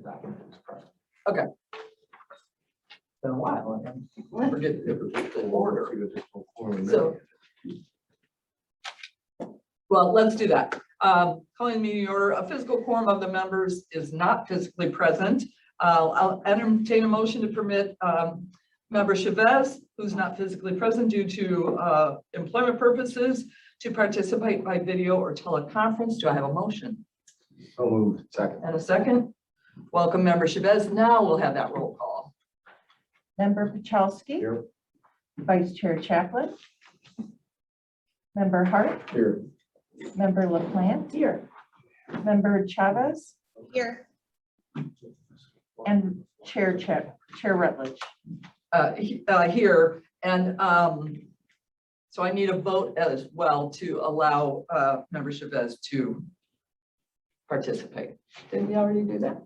document is present. Okay. It's been a while. I forget the order. So. Well, let's do that. Calling the meeting order, a physical quorum of the members is not physically present. I'll entertain a motion to permit member Chavez, who's not physically present due to employment purposes, to participate by video or teleconference. Do I have a motion? So moved. Second. And a second? Welcome, member Chavez. Now we'll have that roll call. Member Pachowski. Here. Vice Chair Chaplin. Member Hart. Here. Member LaPlante. Here. Member Chavez. Here. And Chair Rutledge. Here, and so I need a vote as well to allow member Chavez to participate. Didn't we already do that?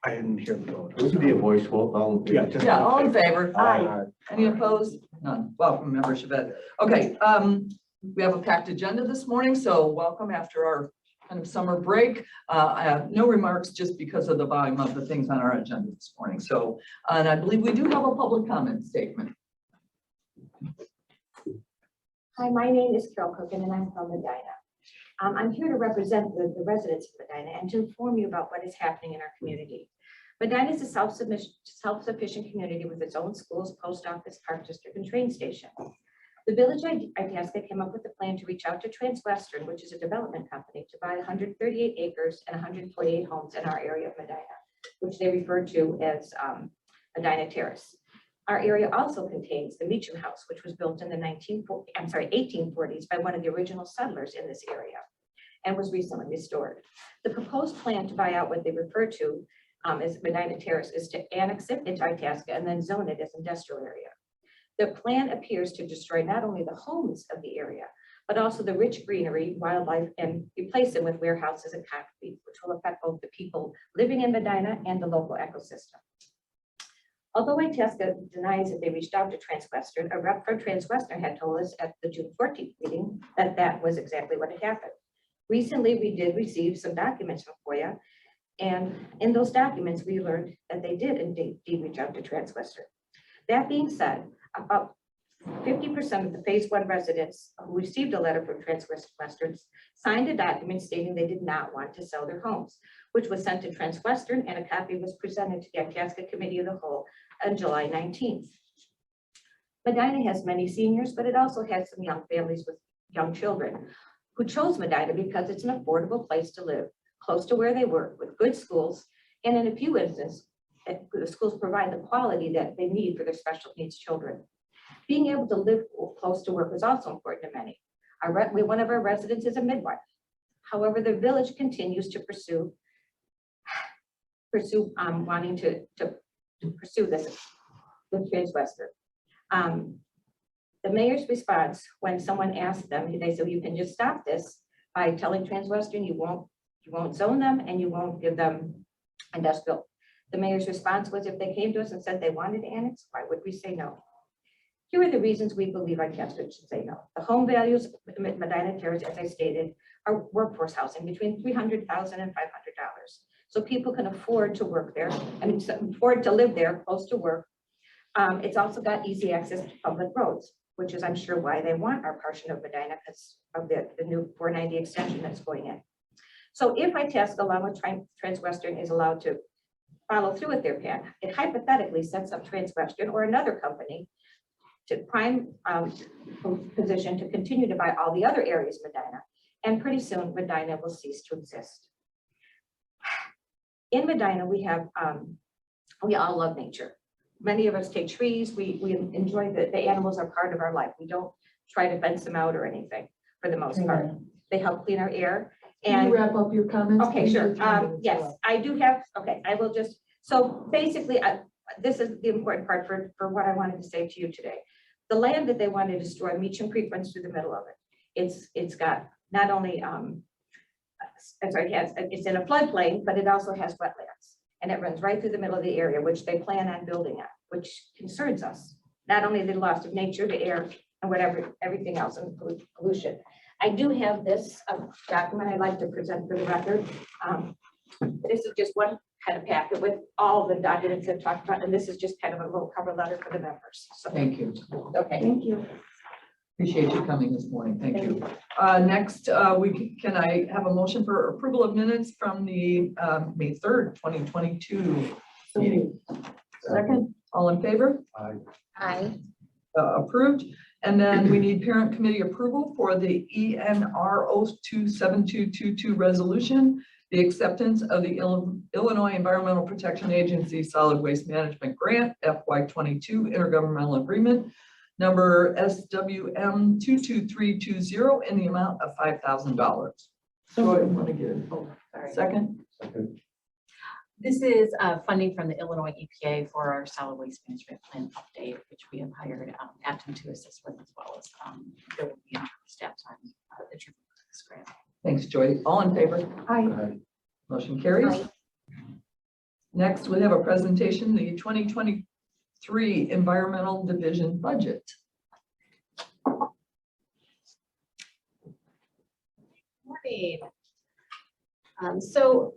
I didn't hear the vote. It would be a voice vote. Yeah, all in favor? Aye. Any opposed? None. Welcome, member Chavez. Okay, we have a packed agenda this morning, so welcome after our kind of summer break. I have no remarks just because of the volume of the things on our agenda this morning. So, and I believe we do have a public comment statement. Hi, my name is Carol Cookin and I'm from Medina. I'm here to represent the residents of Medina and to inform you about what is happening in our community. Medina is a self-sufficient community with its own schools, post office, park district, and train station. The village Itasca came up with a plan to reach out to Transwestern, which is a development company, to buy 138 acres and 148 homes in our area of Medina, which they refer to as Medina Terrace. Our area also contains the Meacham House, which was built in the 1840s by one of the original settlers in this area and was recently restored. The proposed plan to buy out what they refer to as Medina Terrace is to annex it into Itasca and then zone it as industrial area. The plan appears to destroy not only the homes of the area, but also the rich greenery, wildlife, and replace them with warehouses and concrete, which will affect both the people living in Medina and the local ecosystem. Although Itasca denies that they reached out to Transwestern, a rep from Transwestern had told us at the June 14th meeting that that was exactly what had happened. Recently, we did receive some documents from FOIA, and in those documents, we learned that they did indeed reach out to Transwestern. That being said, about 50% of the phase 1 residents who received a letter from Transwestern signed a document stating they did not want to sell their homes, which was sent to Transwestern, and a copy was presented to the Itasca Committee of the Whole on July 19th. Medina has many seniors, but it also has some young families with young children who chose Medina because it's an affordable place to live, close to where they work, with good schools, and in a few instances, the schools provide the quality that they need for their special needs children. Being able to live close to work is also important to many. One of our residents is a midwife. However, the village continues to pursue wanting to pursue this with Transwestern. The mayor's response when someone asked them, they said, you can just stop this by telling Transwestern you won't zone them and you won't give them industrial. The mayor's response was, if they came to us and said they wanted to annex, why would we say no? Here are the reasons we believe Itasca should say no. The home values of Medina Terrace, as I stated, are workforce housing between $300,000 and $500. So people can afford to work there and afford to live there close to work. It's also got easy access to public roads, which is, I'm sure, why they want our portion of Medina because of the new 490 extension that's going in. So if Itasca, along with Transwestern, is allowed to follow through with their plan, it hypothetically sets up Transwestern or another company to prime position to continue to buy all the other areas of Medina, and pretty soon Medina will cease to exist. In Medina, we all love nature. Many of us take trees. We enjoy the animals are part of our life. We don't try to fence them out or anything for the most part. They help clean our air. Can you wrap up your comments? Okay, sure. Yes, I do have, okay, I will just, so basically, this is the important part for what I wanted to say to you today. The land that they want to destroy, Meacham Creek runs through the middle of it. It's got not only, it's in a floodplain, but it also has wetlands. And it runs right through the middle of the area, which they plan on building at, which concerns us. Not only the loss of nature, the air, and whatever, everything else, and pollution. I do have this document I'd like to present for the record. This is just one kind of packet with all the documents I've talked about, and this is just kind of a little cover letter for the members. So, Thank you. okay. Thank you. Appreciate you coming this morning. Thank you. Next, can I have a motion for approval of minutes from the May 3rd, 2022 meeting? Second. All in favor? Aye. Approved. And then we need parent committee approval for the ENR 027222 resolution, the acceptance of the Illinois Environmental Protection Agency Solid Waste Management Grant FY22 intergovernmental agreement number SWM 22320 in the amount of $5,000. Joy, want to give a second? Second. This is funding from the Illinois EPA for our solid waste management plan update, which we have hired Acton to assist with, as well as there will be staff time attributed to this grant. Thanks, Joy. All in favor? Aye. Motion carries. Aye. Next, we have a presentation, the 2023 Environmental Division budget. Morning. So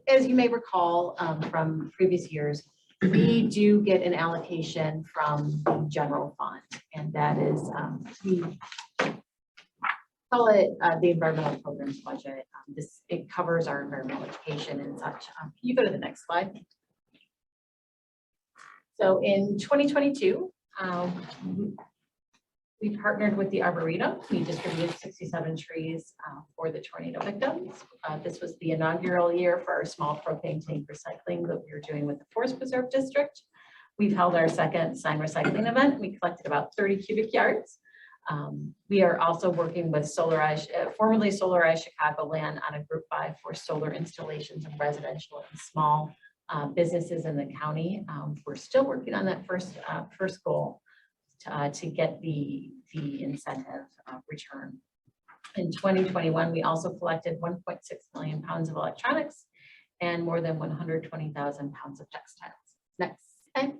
as you may recall from previous years, we do get an allocation from the general fund, and that is we call it the environmental programs budget. It covers our environmental education and such. Can you go to the next slide? So in 2022, we partnered with the Arboretum. We distributed 67 trees for the tornado victims. This was the inaugural year for our small propane tank recycling that we were doing with the Forest Preserve District. We've held our second sign recycling event. We collected about 30 cubic yards. We are also working with formerly Solarized Chicagoland on a group buy for solar installations and residential and small businesses in the county. We're still working on that first goal to get the incentive return. In 2021, we also collected 1.6 million pounds of electronics and more than 120,000 pounds of textiles. Next slide.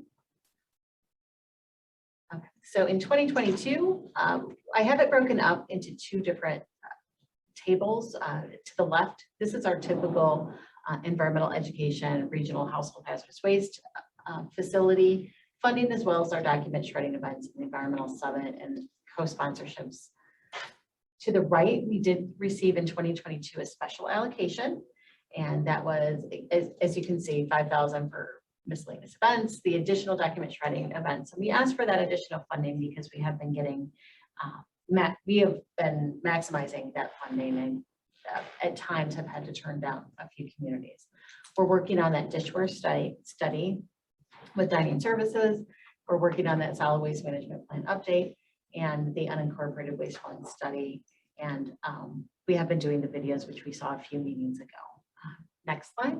Okay, so in 2022, I have it broken up into two different tables. To the left, this is our typical environmental education, regional household hazardous waste facility funding, as well as our document shredding events and the environmental summit and co-sponsorships. To the right, we did receive in 2022 a special allocation, and that was, as you can see, $5,000 for miscellaneous events, the additional document shredding events. And we asked for that additional funding because we have been getting, we have been maximizing that funding, and at times have had to turn down a few communities. We're working on that dishware study with dining services. We're working on that solid waste management plan update and the unincorporated waste fund study. And we have been doing the videos, which we saw a few meetings ago. Next slide.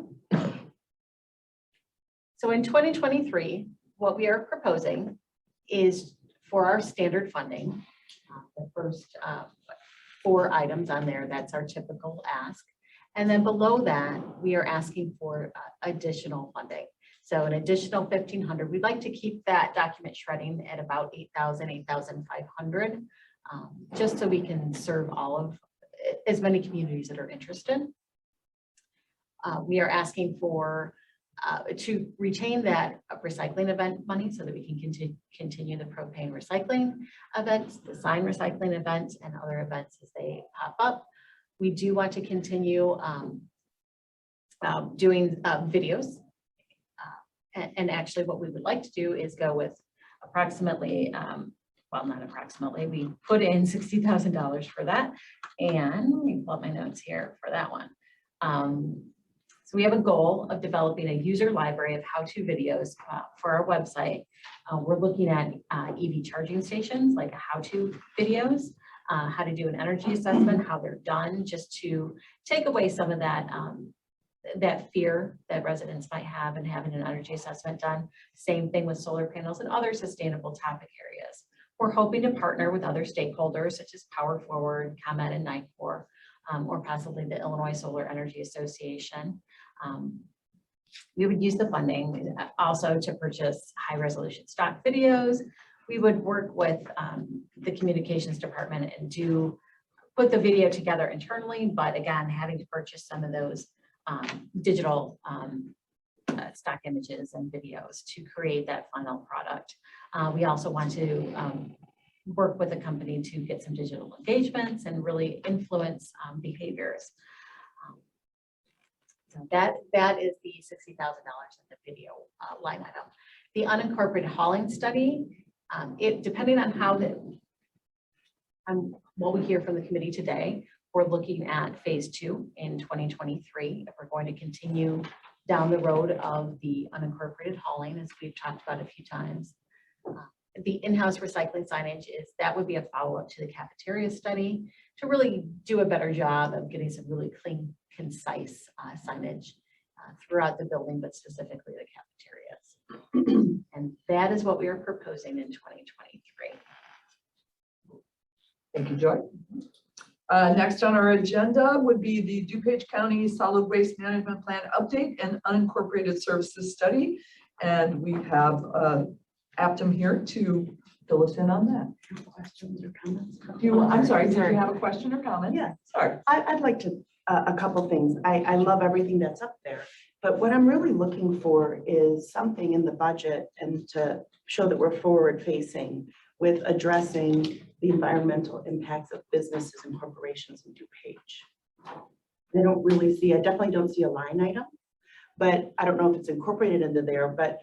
So in 2023, what we are proposing is for our standard funding, the first 4 items on there, that's our typical ask. And then below that, we are asking for additional funding. So an additional $1,500. We'd like to keep that document shredding at about 8,000, 8,500, just so we can serve all of as many communities that are interested. We are asking for to retain that recycling event money so that we can continue the propane recycling events, the sign recycling events, and other events as they pop up. We do want to continue doing videos. And actually what we would like to do is go with approximately, well, not approximately, we put in $60,000 for that. And let me pull up my notes here for that one. So we have a goal of developing a user library of how-to videos for our website. We're looking at EV charging stations, like how-to videos, how to do an energy assessment, how they're done, just to take away some of that that fear that residents might have in having an energy assessment done. Same thing with solar panels and other sustainable topic areas. We're hoping to partner with other stakeholders such as Power Forward, ComEd, and NICOR, or possibly the Illinois Solar Energy Association. We would use the funding also to purchase high resolution stock videos. We would work with the communications department and put the video together internally, but again, having to purchase some of those digital stock images and videos to create that final product. We also want to work with a company to get some digital engagements and really influence behaviors. So that is the $60,000 in the video line item. The unincorporated hauling study, depending on how what we hear from the committee today, we're looking at phase 2 in 2023. If we're going to continue down the road of the unincorporated hauling, as we've talked about a few times. The in-house recycling signage that would be a follow-up to the cafeteria study to really do a better job of getting some really clean, concise signage throughout the building, but specifically the cafeterias. And that is what we are proposing in 2023. Thank you, Joy. Next on our agenda would be the DuPage County Solid Waste Management Plan Update and Unincorporated Services Study. And we have Aptum here to fill us in on that. Questions or comments? I'm sorry, did you have a question or comment? Yeah. Sorry. I'd like to, a couple things. I love everything that's up there, but what I'm really looking for is something in the budget and to show that we're forward facing with addressing the environmental impacts of businesses and corporations in DuPage. I definitely don't see a line item, but I don't know if it's incorporated into there, but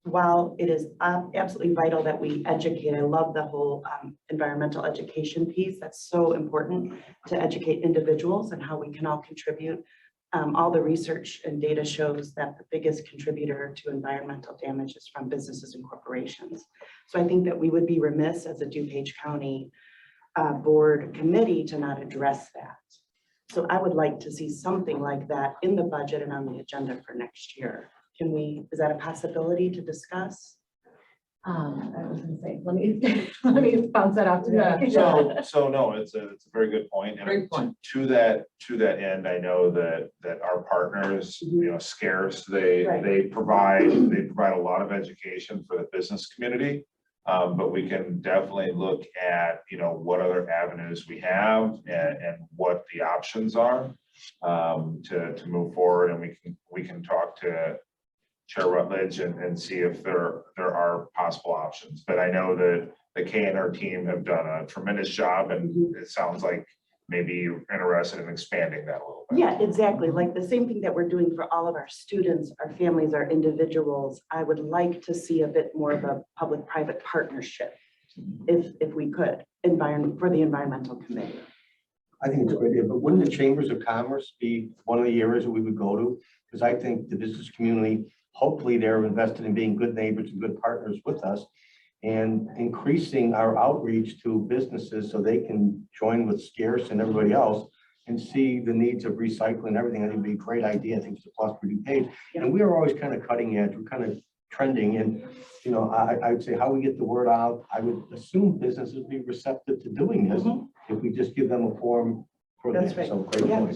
while it is absolutely vital that we educate, I love the whole environmental education piece. That's so important to educate individuals and how we can all contribute. All the research and data shows that the biggest contributor to environmental damage is from businesses and corporations. So I think that we would be remiss as a DuPage County board committee to not address that. So I would like to see something like that in the budget and on the agenda for next year. Is that a possibility to discuss? I was going to say, let me bounce that off to Yeah. So no, it's a very good point. And Great point. To that end, I know that our partners, Scarce, they provide a lot of education for the business community. But we can definitely look at, what other avenues we have and what the options are to move forward. And we can talk to Chair Rutledge and see if there are possible options. But I know that the K&R team have done a tremendous job, and it sounds like maybe you're interested in expanding that a little bit. Yeah, exactly. Like the same thing that we're doing for all of our students, our families, our individuals. I would like to see a bit more of a public-private partnership, if we could, for the environmental committee. I think it's a great idea, but wouldn't the chambers of commerce be one of the areas that we would go to? Because I think the business community, hopefully they're invested in being good neighbors and good partners with us and increasing our outreach to businesses so they can join with Scarce and everybody else and see the needs of recycling and everything. I think it'd be a great idea. I think it's a plus for DuPage. And we are always kind of cutting edge. We're kind of trending. And, I would say how we get the word out, I would assume businesses would be receptive to doing this if we just give them a forum for That's that. right. So great Yeah. point.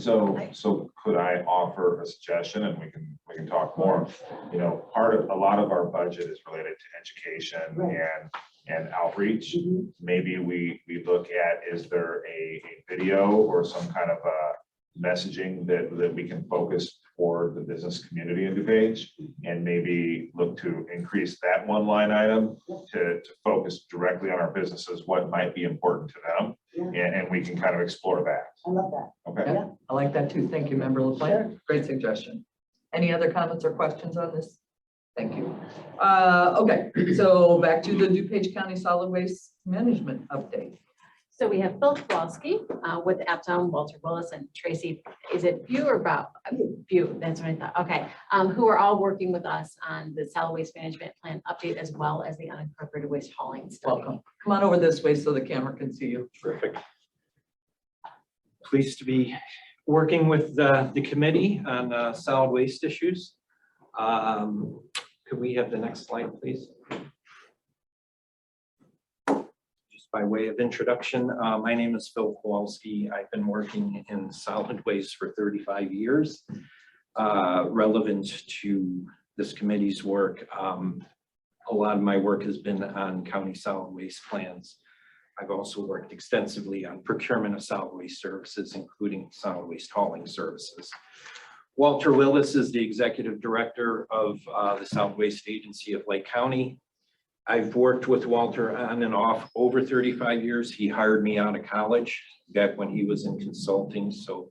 So could I offer a suggestion, and we can talk more? A lot of our budget is related to education and outreach. Maybe we look at, is there a video or some kind of a messaging that we can focus for the business community in DuPage, and maybe look to increase that one line item to focus directly on our businesses, what might be important to them, and we can kind of explore that. I love that. Okay. Yeah. I like that too. Thank you, Member LaPlante. Great suggestion. Any other comments or questions on this? Thank you. Okay, so back to the DuPage County Solid Waste Management update. So we have Bill Kowalski with Aptum, Walter Willis, and Tracy. Is it Bew or Bow? Bew, that's what I thought. Okay, who are all working with us on the solid waste management plan update, as well as the unincorporated waste hauling study. Welcome. Come on over this way so the camera can see you. Terrific. Pleased to be working with the committee on solid waste issues. Could we have the next slide, please? Just by way of introduction, my name is Phil Kowalski. I've been working in solid waste for 35 years. Relevant to this committee's work, a lot of my work has been on county solid waste plans. I've also worked extensively on procurement of solid waste services, including solid waste hauling services. Walter Willis is the Executive Director of the Solid Waste Agency of Lake County. I've worked with Walter on and off over 35 years. He hired me out of college back when he was in consulting. So,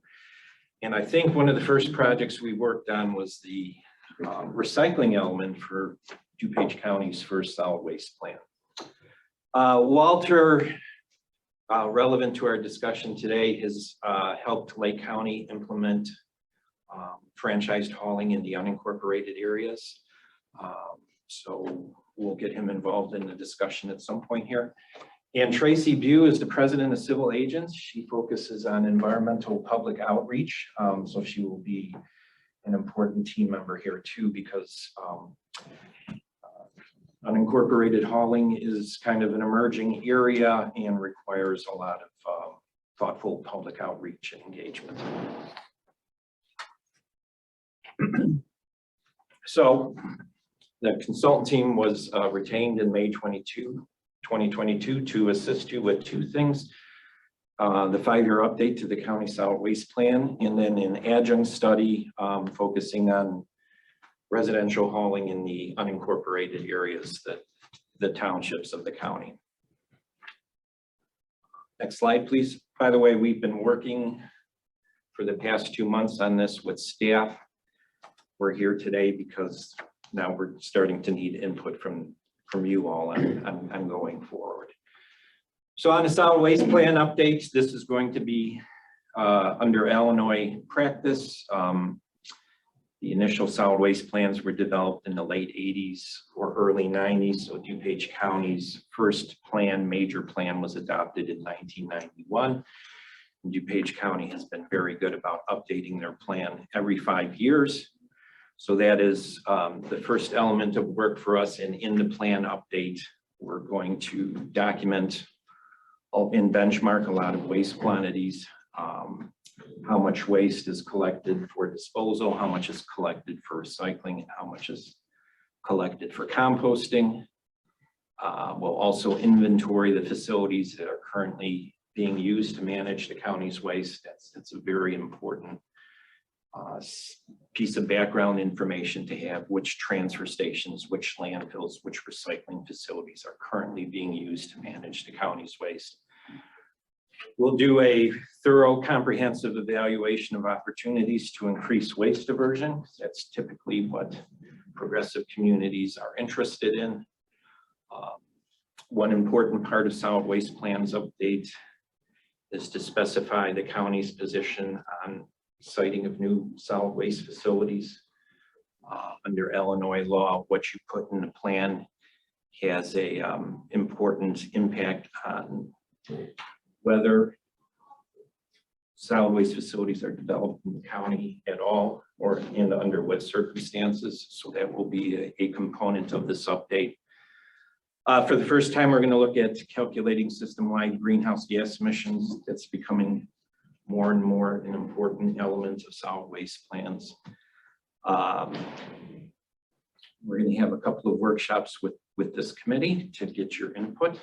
and I think one of the first projects we worked on was the recycling element for DuPage County's first solid waste plan. Walter, relevant to our discussion today, has helped Lake County implement franchised hauling in the unincorporated areas. So we'll get him involved in the discussion at some point here. And Tracy Bew is the president of Civil Agents. She focuses on environmental public outreach. So she will be an important team member here too, because unincorporated hauling is kind of an emerging area and requires a lot of thoughtful public outreach and engagement. So the consultant team was retained in May 2022 to assist you with two things. The 5-year update to the county solid waste plan, and then an adjunct study focusing on residential hauling in the unincorporated areas, that the townships of the county. Next slide, please. By the way, we've been working for the past 2 months on this with staff. We're here today because now we're starting to need input from you all on going forward. So on the solid waste plan updates, this is going to be under Illinois practice. The initial solid waste plans were developed in the late 80s or early 90s. So DuPage County's first plan, major plan, was adopted in 1991. And DuPage County has been very good about updating their plan every 5 years. So that is the first element of work for us. And in the plan update, we're going to document and benchmark a lot of waste quantities, how much waste is collected for disposal, how much is collected for recycling, and how much is collected for composting. We'll also inventory the facilities that are currently being used to manage the county's waste. That's a very important piece of background information to have: which transfer stations, which landfills, which recycling facilities are currently being used to manage the county's waste. We'll do a thorough, comprehensive evaluation of opportunities to increase waste diversion. That's typically what progressive communities are interested in. One important part of solid waste plans update is to specify the county's position on siting of new solid waste facilities. Under Illinois law, what you put in the plan has a important impact on whether solid waste facilities are developed in the county at all, or under what circumstances. So that will be a component of this update. For the first time, we're going to look at calculating system-wide greenhouse gas emissions. That's becoming more and more an important element of solid waste plans. We're going to have a couple of workshops with this committee to get your input.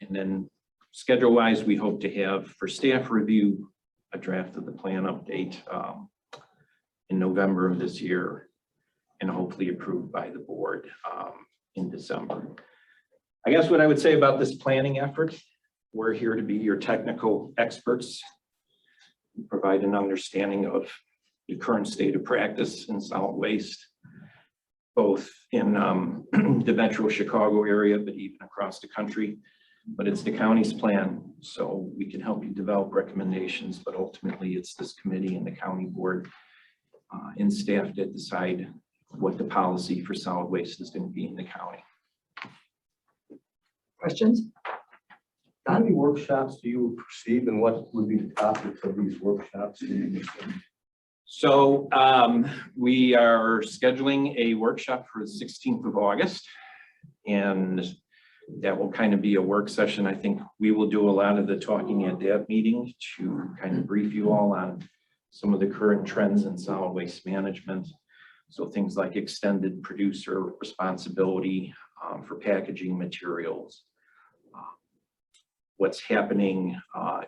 And then schedule-wise, we hope to have for staff review a draft of the plan update in November of this year, and hopefully approved by the board in December. I guess what I would say about this planning effort: we're here to be your technical experts, provide an understanding of the current state of practice in solid waste, both in the Metro Chicago area, but even across the country. But it's the county's plan, so we can help you develop recommendations, but ultimately it's this committee and the county board and staff that decide what the policy for solid waste is going to be in the county. Questions? How many workshops do you perceive, and what would be the topics of these workshops? So we are scheduling a workshop for the 16th of August, and that will kind of be a work session. I think we will do a lot of the talking at that meeting to kind of brief you all on some of the current trends in solid waste management. So things like extended producer responsibility for packaging materials, what's happening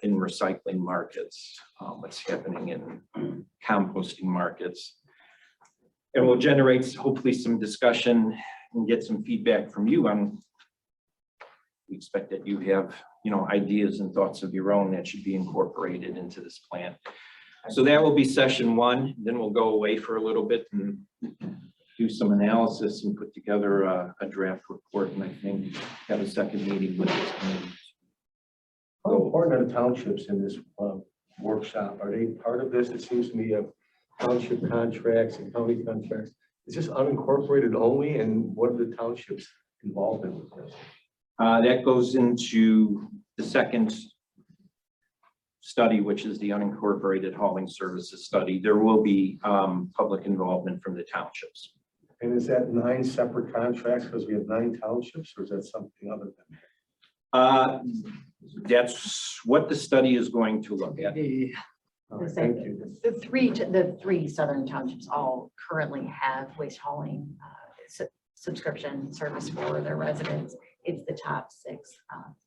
in recycling markets, what's happening in composting markets. And we'll generate hopefully some discussion and get some feedback from you on, we expect that you have, ideas and thoughts of your own that should be incorporated into this plan. So that will be session 1. Then we'll go away for a little bit and do some analysis and put together a draft report, and I think have a second meeting with this committee. How important are the townships in this workshop? Are they part of this? It seems to me of township contracts and county contracts. Is this unincorporated only, and what are the townships involved in with this? That goes into the second study, which is the unincorporated hauling services study. There will be public involvement from the townships. And is that 9 separate contracts because we have 9 townships, or is that something other than that? That's what the study is going to look at. All right, thank you. The three southern townships all currently have waste hauling subscription service for their residents. It's the top 6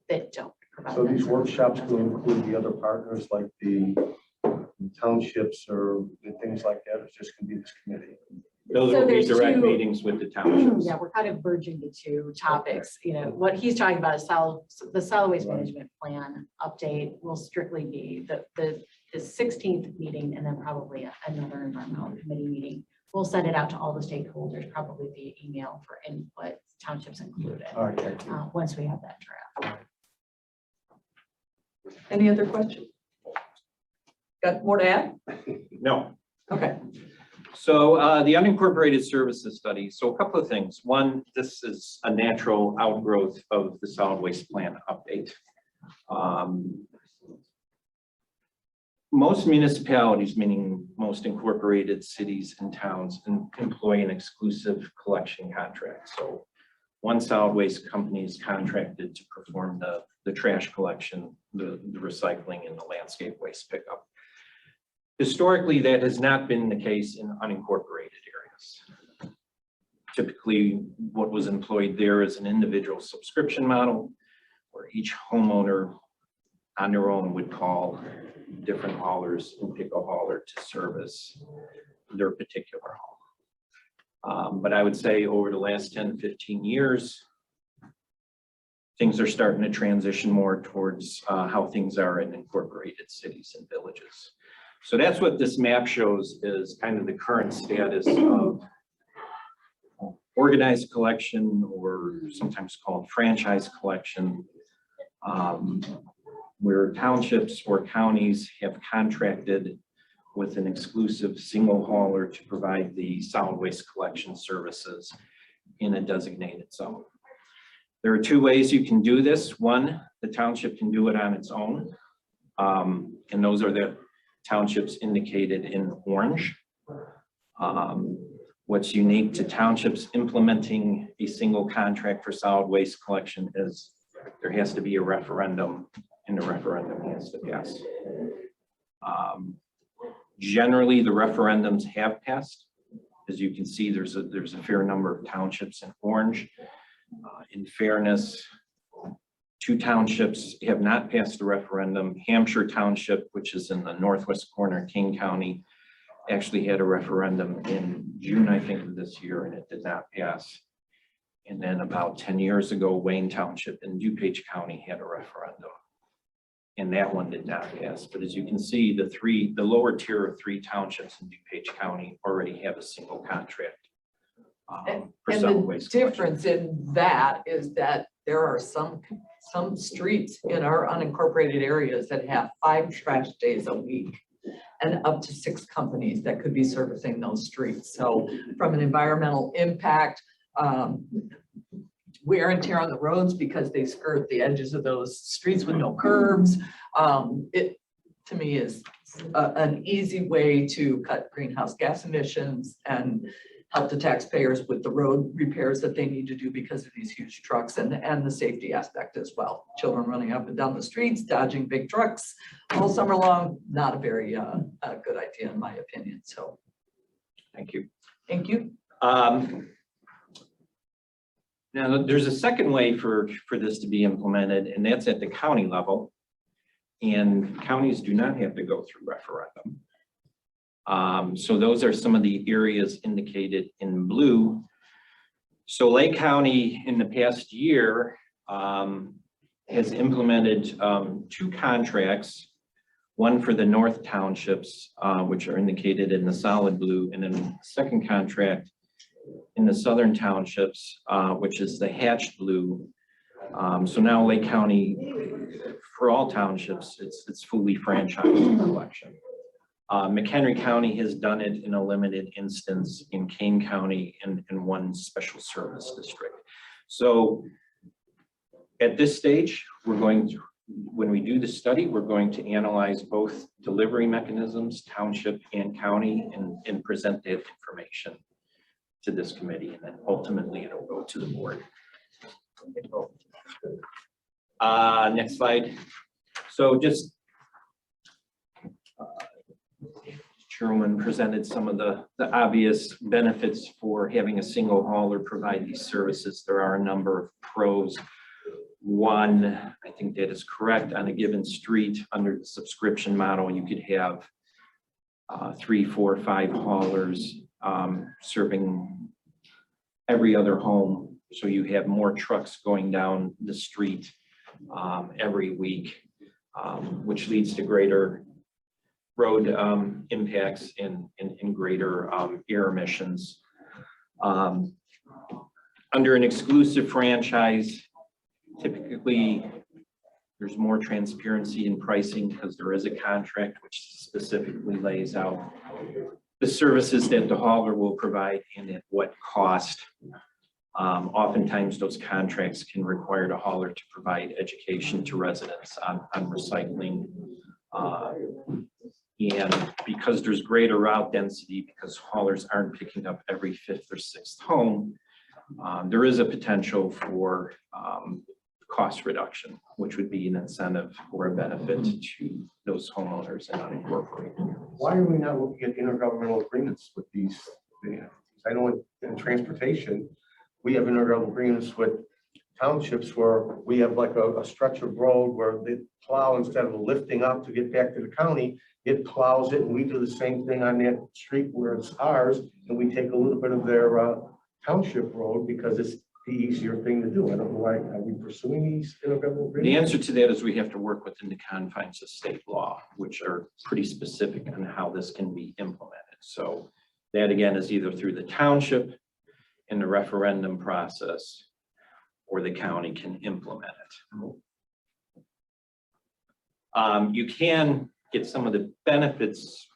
that don't provide. So that these service. workshops will include the other partners like the townships or things like that, or it's just going to be this committee? Those So will be there's direct 2 meetings with the townships. Yeah, we're kind of merging the 2 topics. What he's talking about is the solid waste management plan update will strictly be the 16th meeting, and then probably another environmental committee meeting. We'll send it out to all the stakeholders, probably via email for input, townships included, All right, thank you. once we have that draft. Any other questions? Got more to add? No. Okay. So the unincorporated services study. So a couple of things. One, this is a natural outgrowth of the solid waste plan update. Most municipalities, meaning most incorporated cities and towns, employ an exclusive collection contract. So one solid waste company is contracted to perform the trash collection, the recycling, and the landscape waste pickup. Historically, that has not been the case in unincorporated areas. Typically, what was employed there is an individual subscription model where each homeowner on their own would call different haulers and pick a hauler to service their particular haul. But I would say over the last 10, 15 years, things are starting to transition more towards how things are in incorporated cities and villages. So that's what this map shows, is kind of the current status of organized collection, or sometimes called franchise collection, where townships or counties have contracted with an exclusive single hauler to provide the solid waste collection services in a designated zone. There are 2 ways you can do this. One, the township can do it on its own, and those are the townships indicated in orange. What's unique to townships implementing a single contract for solid waste collection is there has to be a referendum, and the referendum has to pass. Generally, the referendums have passed. As you can see, there's a fair number of townships in orange. In fairness, 2 townships have not passed the referendum. Hampshire Township, which is in the northwest corner of King County, actually had a referendum in June, I think, of this year, and it did not pass. And then about 10 years ago, Wayne Township in DuPage County had a referendum, and that one did not pass. But as you can see, the lower tier of 3 townships in DuPage County already have a single contract for And solid the waste collection. difference in that is that there are some streets in our unincorporated areas that have 5 trash days a week and up to 6 companies that could be servicing those streets. So from an environmental impact, wear and tear on the roads because they skirt the edges of those streets with no curbs. It, to me, is an easy way to cut greenhouse gas emissions and help the taxpayers with the road repairs that they need to do because of these huge trucks, and the safety aspect as well. Children running up and down the streets, dodging big trucks all summer long, not a very good idea in my opinion. So Thank you. thank you. Now, there's a second way for this to be implemented, and that's at the county level. And counties do not have to go through referendum. So those are some of the areas indicated in blue. So Lake County in the past year has implemented 2 contracts, one for the North Townships, which are indicated in the solid blue, and then the second contract in the Southern Townships, which is the hatched blue. So now Lake County, for all townships, it's fully franchised election. McHenry County has done it in a limited instance in Kane County and in one special service district. So at this stage, when we do the study, we're going to analyze both delivery mechanisms, township and county, and present that information to this committee, and then ultimately it'll go to the board. Next slide. So just Chairman presented some of the obvious benefits for having a single hauler provide these services. There are a number of pros. One, I think that is correct, on a given street under the subscription model, you could have 3, 4, 5 haulers serving every other home. So you have more trucks going down the street every week, which leads to greater road impacts and greater air emissions. Under an exclusive franchise, typically there's more transparency in pricing because there is a contract which specifically lays out the services that the hauler will provide and at what cost. Oftentimes those contracts can require the hauler to provide education to residents on recycling. And because there's greater route density, because haulers aren't picking up every 5th or 6th home, there is a potential for cost reduction, which would be an incentive or a benefit to those homeowners and unincorporated. Why are we not looking at intergovernmental agreements with these entities? I know in transportation, we have intergovernmental agreements with townships where we have like a stretch of road where they plow, instead of lifting up to get back to the county, it plows it, and we do the same thing on that street where it's ours, and we take a little bit of their township road because it's the easier thing to do. I don't know why, are we pursuing these intergovernmental agreements? The answer to that is we have to work within the confines of state law, which are pretty specific on how this can be implemented. So that again is either through the township in the referendum process, or the county can implement it. You can get some of the benefits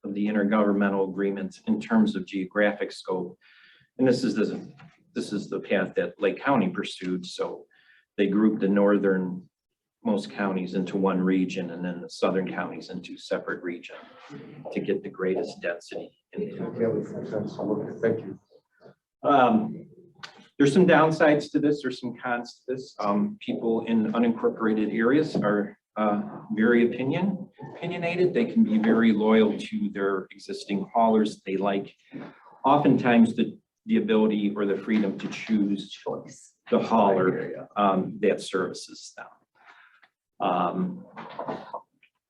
of the intergovernmental agreements in terms of geographic scope. And this is the path that Lake County pursued. So they grouped the northernmost counties into one region and then the southern counties into separate regions to get the greatest density. Yeah, that makes sense. Thank you. There's some downsides to this, there's some cons to this. People in unincorporated areas are very opinionated. They can be very loyal to their existing haulers. They like oftentimes the ability or the freedom to choose the hauler that services them.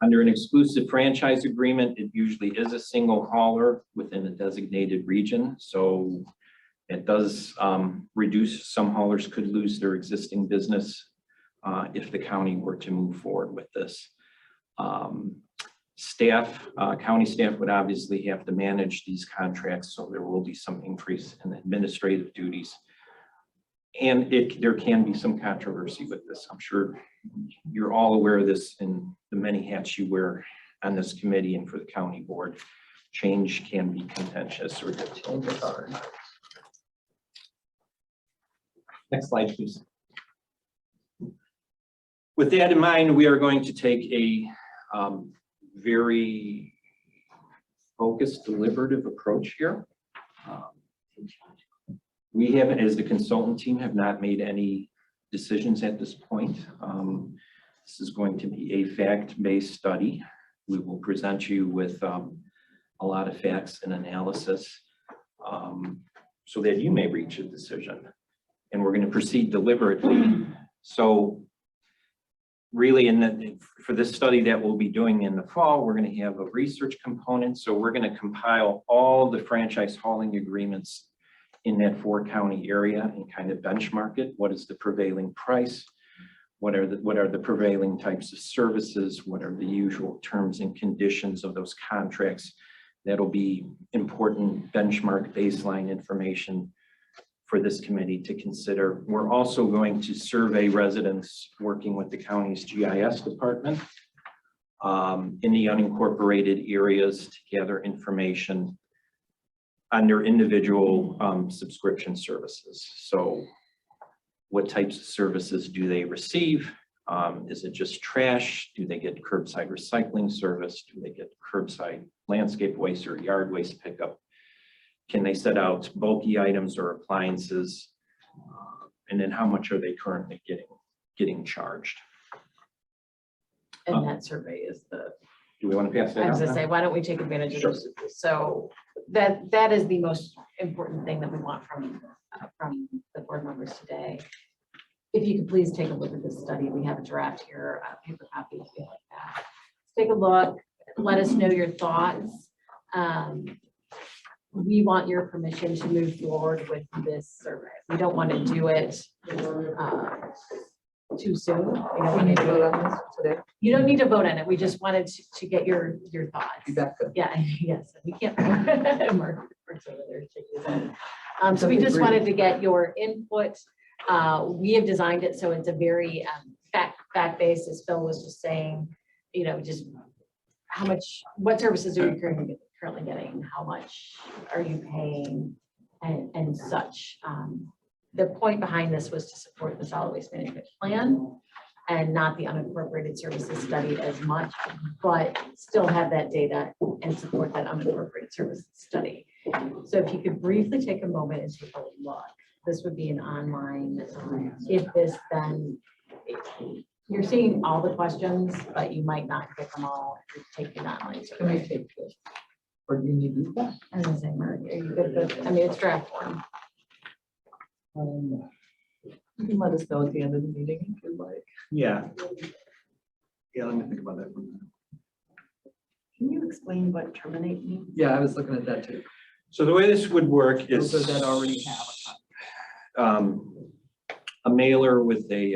Under an exclusive franchise agreement, it usually is a single hauler within a designated region. So it does reduce, some haulers could lose their existing business if the county were to move forward with this. County staff would obviously have to manage these contracts, so there will be some increase in administrative duties. And there can be some controversy with this. I'm sure you're all aware of this in the many hats you wear on this committee and for the county board. Change can be contentious or difficult. Next slide, please. With that in mind, we are going to take a very focused, deliberative approach here. We haven't, as the consultant team, have not made any decisions at this point. This is going to be a fact-based study. We will present you with a lot of facts and analysis so that you may reach a decision. and we're going to proceed deliberately. So really, for this study that we'll be doing in the fall, we're going to have a research component. So we're going to compile all the franchise hauling agreements in that 4-county area and kind of benchmark it. What is the prevailing price? What are the prevailing types of services? What are the usual terms and conditions of those contracts? That'll be important benchmark baseline information for this committee to consider. We're also going to survey residents working with the county's GIS department in the unincorporated areas to gather information on their individual subscription services. So what types of services do they receive? Is it just trash? Do they get curbside recycling service? Do they get curbside landscape waste or yard waste pickup? Can they set out bulky items or appliances? And then how much are they currently getting charged? And that survey is Do we want to pass that I was out gonna say, now? why don't we take advantage of this? So that is the most important thing that we want from the board members today. If you could please take a look at this study. We have a draft here, paper copy, if you like that. Take a look, let us know your thoughts. We want your permission to move forward with this survey. We don't want to do it too soon. We don't want to do it on this today. You don't need to vote on it. We just wanted to get your thoughts. Feedback. Yeah, yes, we can't. Mark's over there shaking his head. So we just wanted to get your input. We have designed it so it's a very fact-based, as Phil was just saying, you know, just how much, what services are you currently getting? How much are you paying and such. The point behind this was to support the solid waste management plan and not the unincorporated services study as much, but still have that data and support that unincorporated services study. So if you could briefly take a moment and take a look, this would be an online. If this then, you're seeing all the questions, but you might not get them all if you're taking online. Can we take this? Or do you need that? I was gonna say, Mark, are you good with, I mean, it's draft form. You can let us know at the end of the meeting if you'd like. Yeah. Yeah, let me think about that for a minute. Can you explain what terminate means? Yeah, I was looking at that too. So the way this would work is Those that already have a mailer with a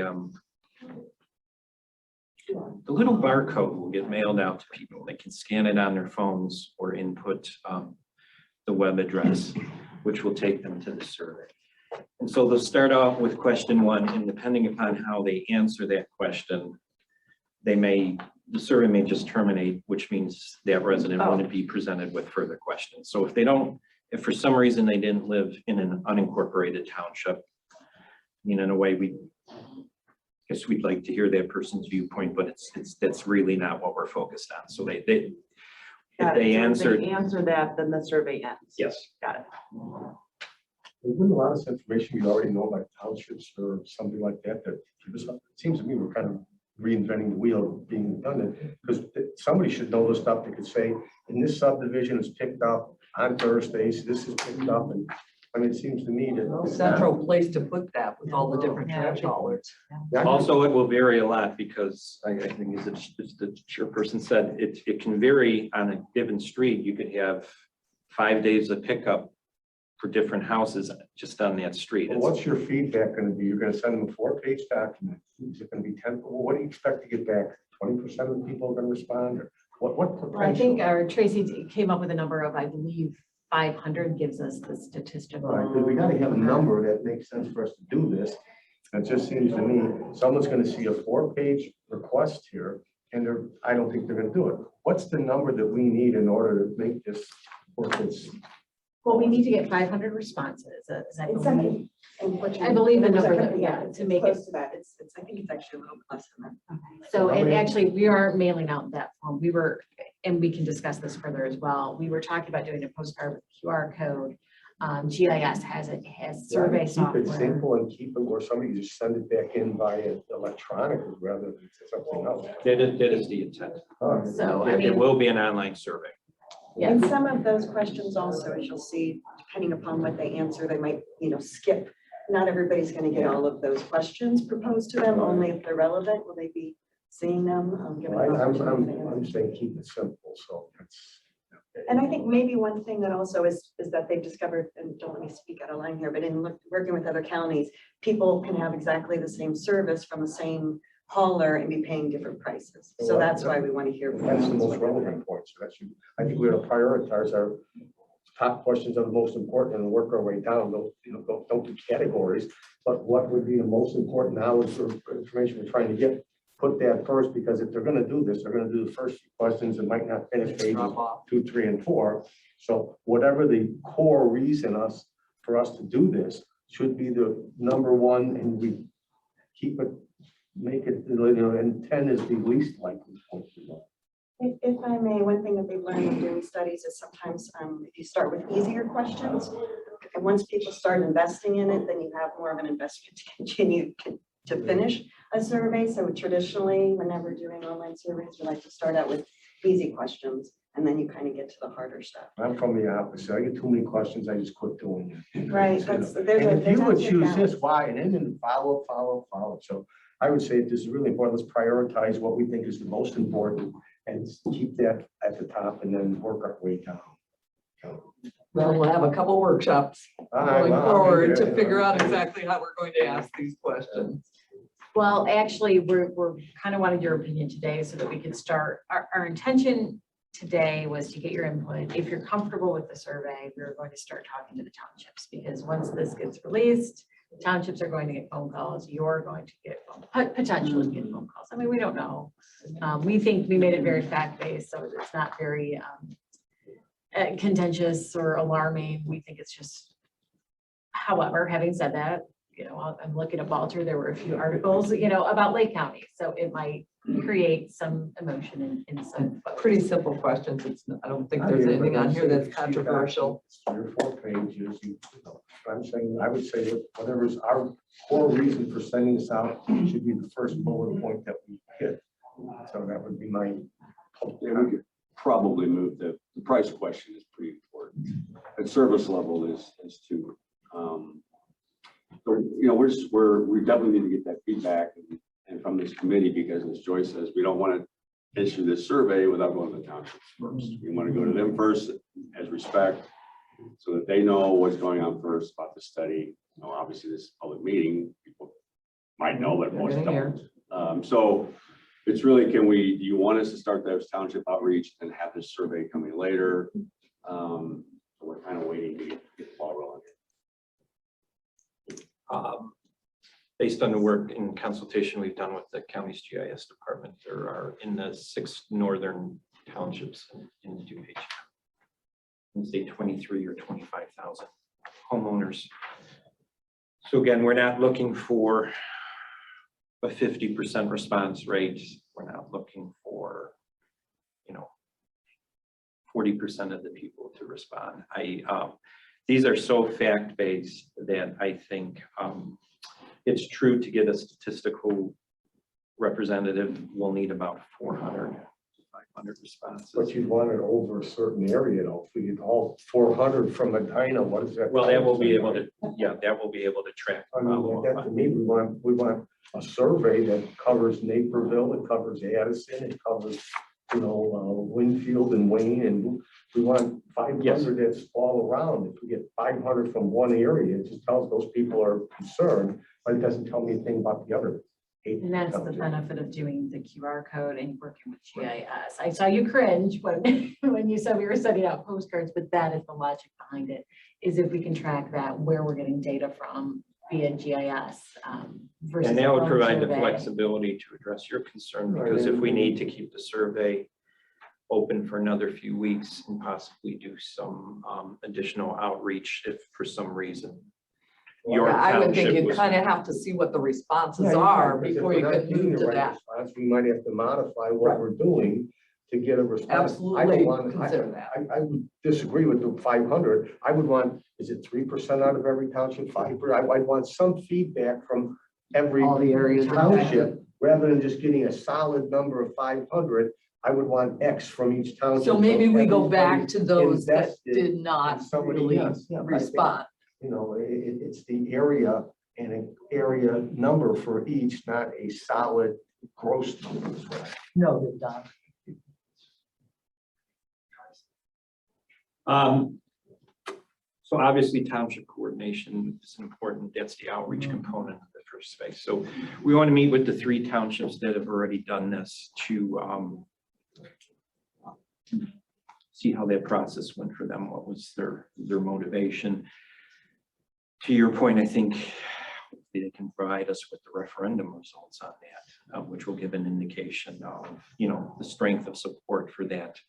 the little barcode will get mailed out to people. They can scan it on their phones or input the web address, which will take them to the survey. And so they'll start off with question 1, and depending upon how they answer that question, the survey may just terminate, which means that resident wouldn't be presented with further questions. So if for some reason they didn't live in an unincorporated township, I mean, in a way, guess we'd like to hear that person's viewpoint, but that's really not what we're focused on. So if they answer that, then the survey ends. yes. Got it. Wouldn't a lot of this information we already know, like townships or something like that, that give us, it seems to me we're kind of reinventing the wheel, being redundant, because somebody should know the stuff that could say, in this subdivision is picked up on Thursdays, this is picked up, and I mean, it seems to me that. No central place to put that with all the different trash haulers. Also, it will vary a lot because I think as the chairperson said, it can vary on a given street. You could have 5 days of pickup for different houses just on that street. Well, what's your feedback going to be? You're going to send them a 4-page document. Is it going to be 10? Well, what do you expect to get back? 20% of the people are going to respond, or what potential? Well, I think our Tracy came up with a number of, I believe, 500 gives us the statistical. Right, because we got to have a number that makes sense for us to do this. It just seems to me, someone's going to see a 4-page request here, and I don't think they're going to do it. What's the number that we need in order to make this work? Well, we need to get 500 responses. I believe the number that, yeah, to make it. Close to that. I think it's actually a little less than that. So, and actually, we are mailing out that form. And we can discuss this further as well. We were talking about doing a postcard with QR code. GIS has survey software. Keep it simple and keep it where somebody just send it back in via electronically rather than something else. That is the intent. So, I It mean, will be an online survey. And yes, some of those questions also, as you'll see, depending upon what they answer, they might, skip not everybody's gonna get all of those questions proposed to them, only if they're relevant, will they be seeing them? Given an opportunity to answer? saying keep it simple, so it's. And I think maybe one thing that also is that they've discovered, and don't let me speak out of line here, but in working with other counties, people can have exactly the same service from the same hauler and be paying different prices. So that's why we want to hear from That's the them. most relevant point, so that's, I think we ought to prioritize our top questions are the most important and work our way down, don't do categories, but what would be the most important knowledge or information we're trying to get, put that first, because if they're gonna do this, they're gonna do the first few questions and might not finish pages Drop off. 2, 3, and 4. So whatever the core reason for us to do this should be the number one, and we keep it, make it, and 10 is the least likely point to go. If I may, one thing that they've learned in doing studies is sometimes if you start with easier questions, and once people start investing in it, then you have more of an investment to continue to finish a survey. So traditionally, whenever doing online surveys, we like to start out with easy questions, and then you kind of get to the harder stuff. I'm from the opposite. I get too many questions, I just quit doing it. Right, And if you would choose this, why, and then follow. So I would say this is really important. Let's prioritize what we think is the most important and keep that at the top and then work our way down. Well, we'll have a couple workshops going forward to figure out exactly how we're going to ask these questions. Well, actually, we're kind of wanted your opinion today so that we could start. Our intention today was to get your input. If you're comfortable with the survey, we're going to start talking to the townships, because once this gets released, townships are going to get phone calls. You're going to get potentially get phone calls. I mean, we don't know. We think we made it very fact-based, so it's not very contentious or alarming. We think it's just, however, having said that, I'm looking at Walter, there were a few articles, about Lake County, so it might create some emotion in some folks. Pretty simple questions. I don't think there's anything on here that's controversial. 3 or 4 pages. I'm saying, I would say that whatever's our core reason for sending this out should be the first bullet point that we hit. So that would be my. Yeah, we could probably move the price question is pretty important. And service level is too. So, we definitely need to get that feedback and from this committee, because as Joyce says, we don't want to issue this survey without going to the townships first. We want to go to them first as respect, so that they know what's going on first about the study. Obviously this is a public meeting, people might know, but most don't. So it's really, do you want us to start those township outreach and have this survey coming later? So we're kind of waiting to get the ball rolling. Based on the work in consultation we've done with the county's GIS department, there are in the 6 northern townships in DuPage, let's say 23 or 25,000 homeowners. So again, we're not looking for a 50% response rate. We're not looking for, 40% of the people to respond. These are so fact-based that I think it's true to get a statistical representative. We'll need about 400 to 500 responses. But you'd want it over a certain area, though. If we get all 400 from Medina, what is that? Well, that will be able to, that will be able to track. I mean, that to me, we want a survey that covers Naperville, it covers Addison, it covers, Winfield and Wayne, and we want 500 that's all around. If we get 500 from one area, it just tells those people are concerned, but it doesn't tell me anything about the other. And that's the benefit of doing the QR code and working with GIS. I saw you cringe when you said we were sending out postcards, but that is the logic behind it, is if we can track that, where we're getting data from via GIS. And that would provide the flexibility to address your concern, because if we need to keep the survey open for another few weeks and possibly do some additional outreach if for some reason. I would think you'd kind of have to see what the responses are before you could move to that. We might have to modify what we're doing to get a response. Absolutely consider that. I would disagree with the 500. I would want, is it 3% out of every township, 5%? I'd want some feedback from every All the areas township, rather than just getting a solid number of 500. I would want X from each township. So maybe we go back to those that did not really yes, respond. It's the area and an area number for each, not a solid gross number. is what I- No, Don. So obviously township coordination is important. That's the outreach component of the first phase. So we want to meet with the 3 townships that have already done this to see how that process went for them. What was their motivation? To your point, I think they can provide us with the referendum results on that, which will give an indication of, the strength of support for that,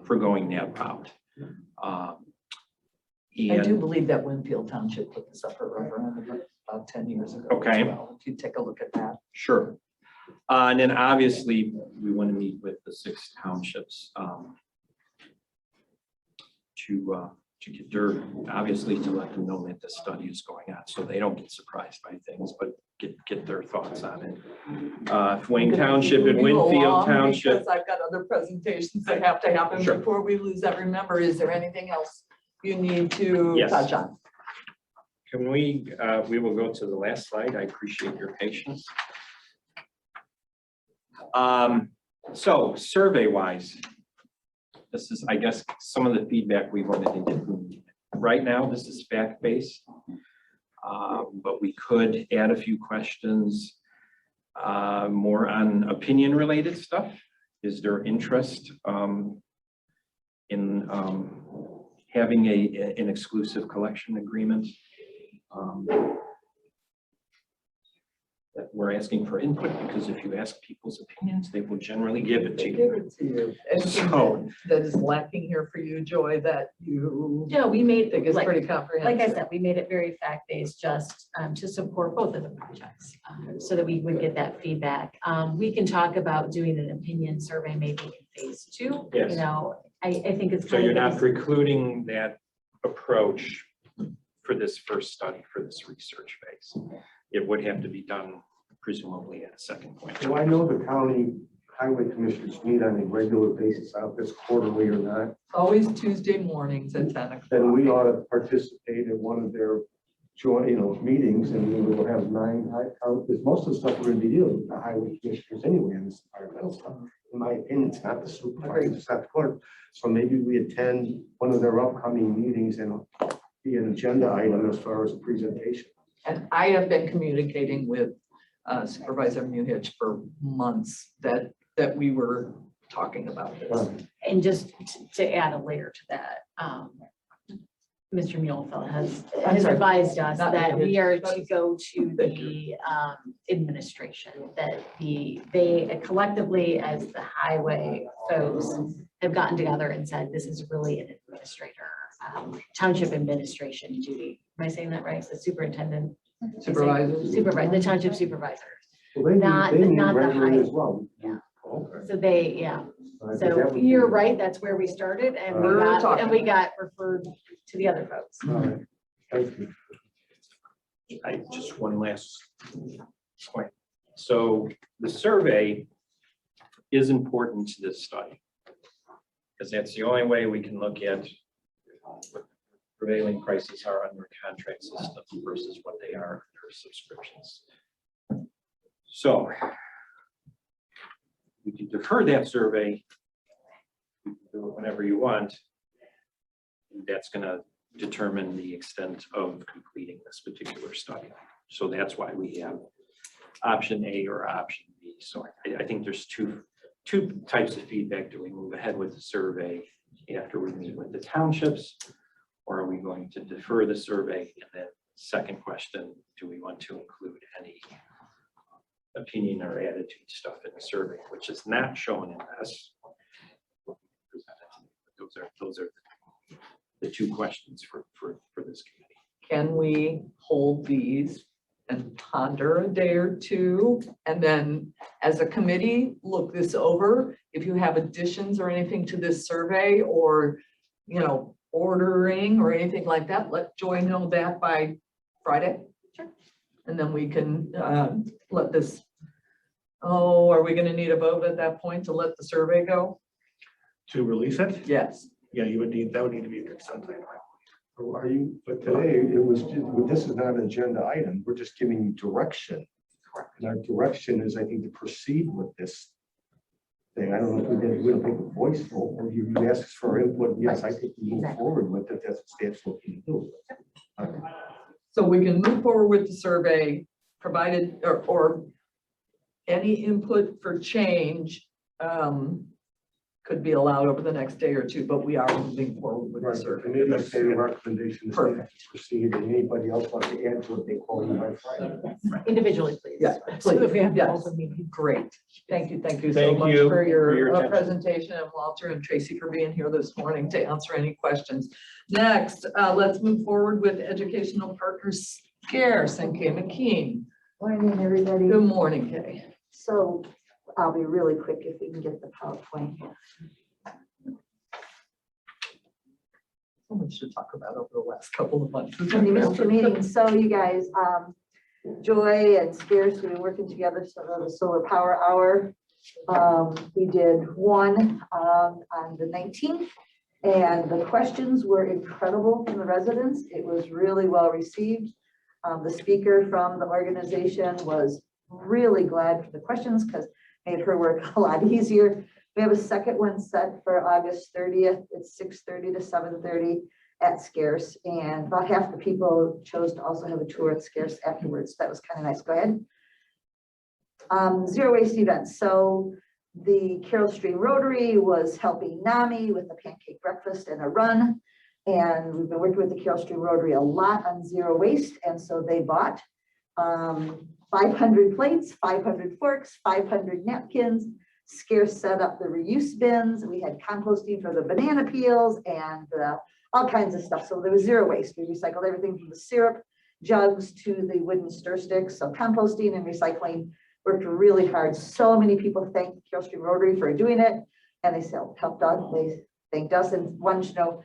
for going that route. I do And believe that Winfield Township put this up for referendum about 10 years ago. as Okay. well, If you take a look at that. sure. And then obviously, we want to meet with the 6 townships to get their, obviously to let them know that this study is going on, so they don't get surprised by things, but get their thoughts on it. Wayne Township and Moving Winfield along, Township. Because I've got other presentations that have to happen Sure. before we lose every member. Is there anything else you need to Yes. touch on? Can we will go to the last slide. I appreciate your patience. So survey wise, this is, I guess, some of the feedback we wanted to get. Right now, this is fact-based, but we could add a few questions more on opinion-related stuff. Is there interest in having an exclusive collection agreement? That we're asking for input, because if you ask people's opinions, they will generally give it to you. Give it to you. Anything So- that is lacking here for you, Joy, that you No, we made, think is like pretty comprehensive? I said, we made it very fact-based just to support both of the projects, so that we would get that feedback. We can talk about doing an opinion survey maybe in phase 2. Yes. I think it's So kind you're of. not precluding that approach for this first study, for this research phase. It would have to be done presumably at a second point. So I know the county highway commissioners meet on a regular basis, out if it's quarterly or not. Always Tuesday mornings at 10 o'clock. Then we ought to participate in one of their joint, meetings, and we will have 9 because most of the stuff we're gonna be dealing with the highway commissioners anyway in this environmental stuff. In my opinion, it's not the supervisor, it's not the clerk. So maybe we attend one of their upcoming meetings and be an agenda item as far as a presentation. And I have been communicating with Supervisor Muhich for months that we were talking about this. And just to add a layer to that, Mr. Muehlfeld has sorry. advised us Not that we are Muhich. to go to Thank the administration, that they collectively, as the highway folks, have gotten together and said, this is really an administrator, township administration duty. Am I saying that right? The superintendent? Supervisors. The township supervisors. Well, they meet- Not- they meet not the regularly high- as well. Yeah. Okay. So they, yeah. I think So that would be- you're right, that's where we started, and We're talking. got referred to the other folks. All right. Thank you. I just one last point. So the survey is important to this study, because that's the only way we can look at what prevailing prices are under a contract system versus what they are under subscriptions. So we can defer that survey. You can do it whenever you want. That's going to determine the extent of completing this particular study. So that's why we have option A or option B. So I think there's two types of feedback. Do we move ahead with the survey after we meet with the townships? Or are we going to defer the survey? And then second question, do we want to include any opinion or attitude stuff in the survey, which is not shown in this? Those are the 2 questions for this committee. Can we hold these and ponder a day or 2? And then as a committee, look this over. If you have additions or anything to this survey, or, ordering or anything like that, let Joy know that by Friday. Sure. And then we can let this, are we gonna need a vote at that point to let the survey go? To release it? Yes. Yeah, that would need to be a consent item. Are you, but today it was, this is not an agenda item. We're just giving you direction. Correct. And our direction is, I think, to proceed with this thing. I don't know if we don't take a voice vote or you ask us for input. Yes, I think we move forward with it. That's what staff's looking to do. So we can move forward with the survey, provided, or any input for change could be allowed over the next day or two, but we are moving forward with the Right, the survey. committee has made a recommendation to Perfect. proceed, and anybody else wants to add to it, they call you by Friday. Individually, please. Yeah, So please, if we have yes. multiple meetings. Great. Thank you so Thank much you for for your your attention. presentation, and Walter and Tracy for being here this morning to answer any questions. Next, let's move forward with Educational Partners Scarce and Kay McKean. Morning, everybody. Good morning, Kay. So I'll be really quick if we can get the PowerPoint. So much to talk about over the last couple of months. And you missed two meetings, so you guys, Joy and Scarce, we've been working together, so the Solar Power Hour. We did one on the 19th, and the questions were incredible from the residents. It was really well received. The speaker from the organization was really glad for the questions because made her work a lot easier. We have a second one set for August 30th. It's 6:30 to 7:30 at Scarce, and about half the people chose to also have a tour at Scarce afterwards. That was kind of nice. Go ahead. Zero waste events. So the Carroll Stream Rotary was helping NAMI with a pancake breakfast and a run. And we've been working with the Carroll Stream Rotary a lot on zero waste. And so they bought 500 plates, 500 forks, 500 napkins. Scarce set up the reuse bins. We had composting for the banana peels and all kinds of stuff. So there was zero waste. We recycled everything from the syrup jugs to the wooden stir sticks. So composting and recycling worked really hard. So many people thanked the Carroll Stream Rotary for doing it. And they helped us. They thanked us and wanted to know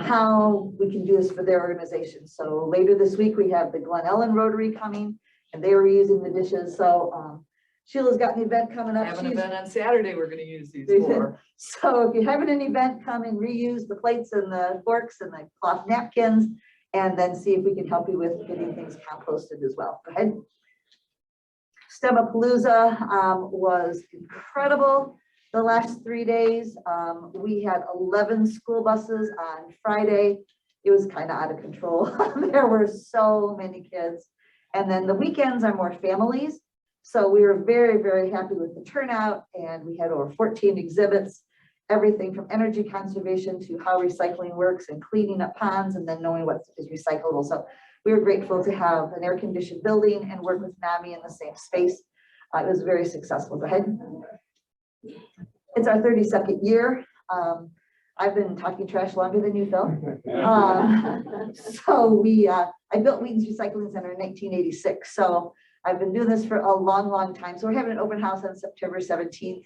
how we can do this for their organization. So later this week, we have the Glen Ellen Rotary coming, and they were using the dishes. So Sheila's got an event coming I up. have an She's- event on Saturday we're going to use these for. So if you're having an event, come and reuse the plates and the forks and the cloth napkins, and then see if we can help you with getting things composted as well. Go ahead. STEMapalooza was incredible. The last 3 days, we had 11 school buses on Friday. It was kind of out of control. There were so many kids. And then the weekends are more families. So we were very, very happy with the turnout, and we had over 14 exhibits, everything from energy conservation to how recycling works and cleaning up ponds and then knowing what is recyclable. So we were grateful to have an air-conditioned building and work with NAMI in the same space. It was very successful. Go ahead. It's our 32nd year. I've been talking trash longer than you, Phil. So I built Wheatons Recycling Center in 1986. So I've been doing this for a long, long time. So we're having an open house on September 17th.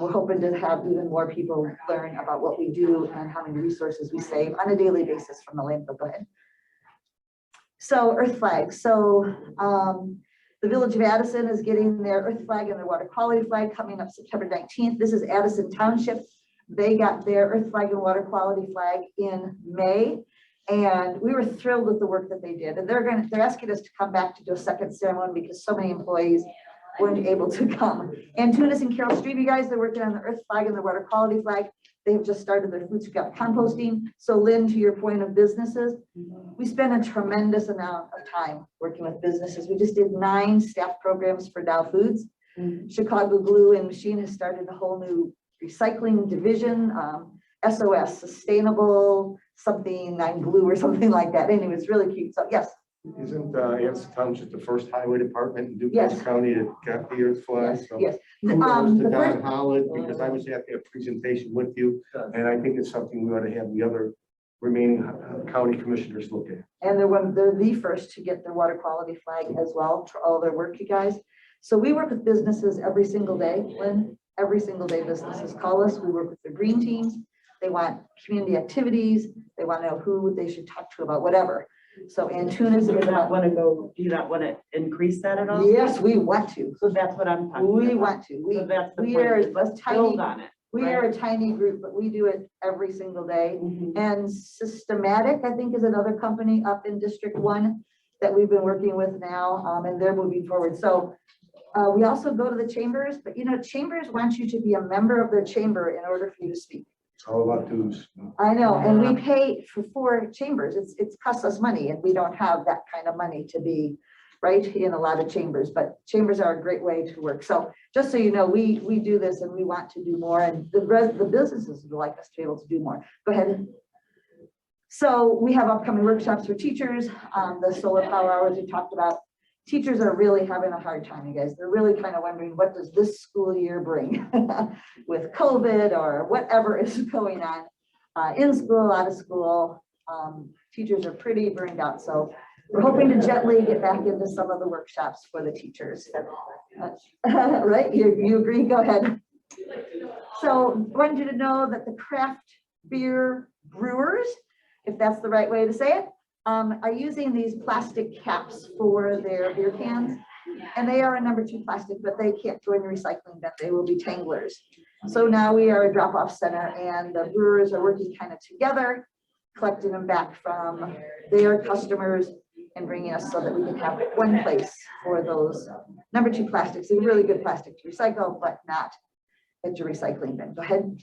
We're hoping to have even more people learn about what we do and how many resources we save on a daily basis from the landfill. Go ahead. So Earth Flag. So the Village of Addison is getting their Earth Flag and their Water Quality Flag coming up September 19th. This is Addison Township. They got their Earth Flag and Water Quality Flag in May. And we were thrilled with the work that they did. And they're asking us to come back to do a second ceremony because so many employees weren't able to come. And Tunis and Carroll Street, you guys, they're working on the Earth Flag and the Water Quality Flag. They have just started their food scrap composting. So Lynn, to your point of businesses, we spend a tremendous amount of time working with businesses. We just did 9 staff programs for Dow Foods. Chicago Glue and Machine has started a whole new recycling division, SOS, Sustainable something, 9 Blue or something like that. Anyway, it's really cute. So yes. Isn't Addison Township the first highway department in Yes. DuPage County that got the Earth Flag? So Yes. kudos to The Don first- Holland, because I was at their presentation with you, and I think it's something we ought to have the other remaining county commissioners look at. And they're the first to get their water quality flag as well for all their work, you guys. So we work with businesses every single day. Lynn, every single day businesses call us. We work with the green teams. They want community activities. They want to know who they should talk to about whatever. So Antunes Do you is not want to go, do you not want to increase that at all? yes, we want to. So that's what I'm talking about. We want to. So that's the we point. are Let's tiny. build on it. We are a tiny group, but we do it every single day. And Systematic, I think, is another company up in District 1 that we've been working with now, and they're moving forward. So we also go to the chambers, but chambers want you to be a member of their chamber in order for you to speak. It's all about dues. I know, and we pay for 4 chambers. It's costs us money, and we don't have that kind of money to be right in a lot of chambers, but chambers are a great way to work. So just so you know, we do this and we want to do more, and the businesses would like us to be able to do more. Go ahead. So we have upcoming workshops for teachers, the solar power hours we talked about. Teachers are really having a hard time, you guys. They're really kind of wondering, what does this school year bring with COVID or whatever is going on in school, out of school. Teachers are pretty burned out. So we're hoping to gently get back into some of the workshops for the teachers. Right? You agree? Go ahead. So I wanted you to know that the craft beer brewers, if that's the right way to say it, are using these plastic caps for their beer cans. And they are a number 2 plastic, but they can't go in the recycling bin. They will be tanglers. So now we are a drop-off center, and the brewers are working kind of together, collecting them back from their customers and bringing us so that we can have one place for those number 2 plastics. They're really good plastic to recycle, but not at your recycling bin. Go ahead.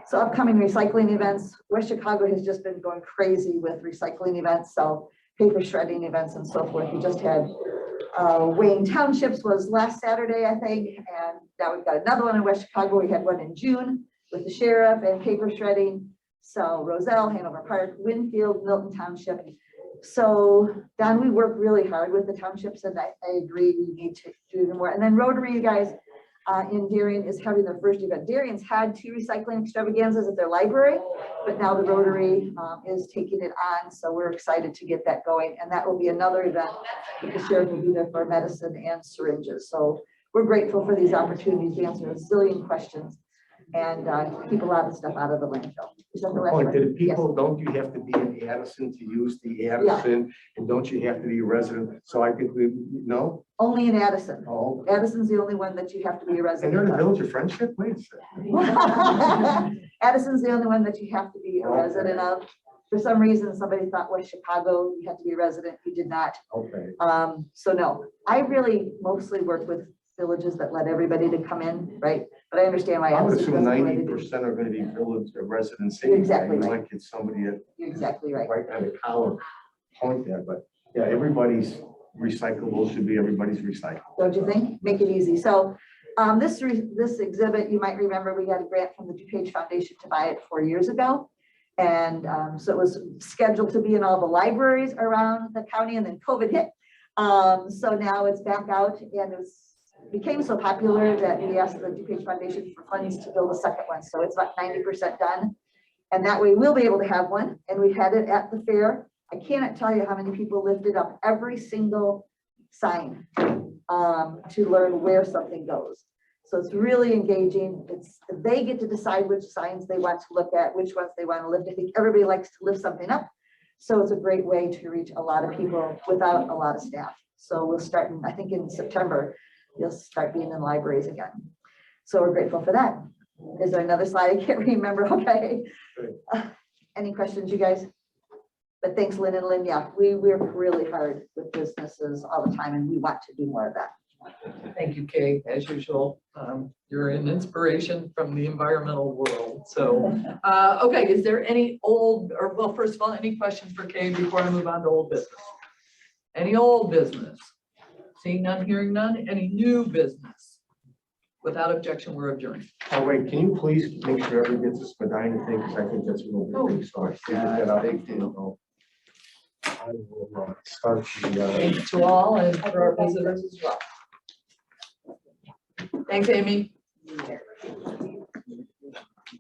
So upcoming recycling events, West Chicago has just been going crazy with recycling events. So paper shredding events and so forth. We just had Wayne Townships was last Saturday, I think. And now we've got another one in West Chicago. We had one in June with the sheriff and paper shredding. So Roselle, Hanover Park, Winfield, Milton Township. So Don, we work really hard with the townships, and I agree we need to do more. And then Rotary, you guys, in Darien is having their first event. Darien's had 2 recycling extravaganzas at their library, but now the Rotary is taking it on. So we're excited to get that going. And that will be another event that the sheriff will be there for medicine and syringes. So we're grateful for these opportunities to answer a zillion questions and keep a lot of stuff out of the landfill. Is that the last Point one? to the Yes. people, don't you have to be in Addison to use the Addison? And don't you have to be a resident? So I think no? Only in Addison. Oh. Addison's the only one that you have to be a And resident they're in the of. Village of Friendship? Wait a second. Addison's the only one that you have to be a resident of. For some reason, somebody thought West Chicago, you had to be a resident. You did not. Okay. So no, I really mostly work with villages that let everybody to come in, right? But I understand why. I would Addison assume doesn't want to do- 90% are gonna be village residents. You're exactly You right. might get somebody that You're exactly right. right on the collar point there, but yeah, everybody's recyclable should be everybody's recyclable. Don't you think? Make it easy. So this exhibit, you might remember, we got a grant from the DuPage Foundation to buy it 4 years ago. And so it was scheduled to be in all the libraries around the county, and then COVID hit. So now it's back out, and it became so popular that we asked the DuPage Foundation for funds to build a second one. So it's about 90% done. And that way we'll be able to have one. And we had it at the fair. I cannot tell you how many people lifted up every single sign to learn where something goes. So it's really engaging. They get to decide which signs they want to look at, which ones they want to lift. I think everybody likes to lift something up. So it's a great way to reach a lot of people without a lot of staff. So we'll start I think in September, you'll start being in libraries again. So we're grateful for that. Is there another slide? I can't remember. Okay. Any questions, you guys? But thanks, Lynn and Lynn. Yeah, we work really hard with businesses all the time, and we want to do more of that. Thank you, Kay, as usual. You're an inspiration from the environmental world. So, okay, is there any well, first of all, any questions for Kay before I move on to old business? Any old business? Seeing none, hearing none. Any new business? Without objection, we're adjourned. Oh, wait, can you please make sure everybody gets this Medina thing, because I think that's a little bit big, so. Yeah, it's a big deal. I will start the, Thank you to all and for our visitors as well. Thanks, Amy.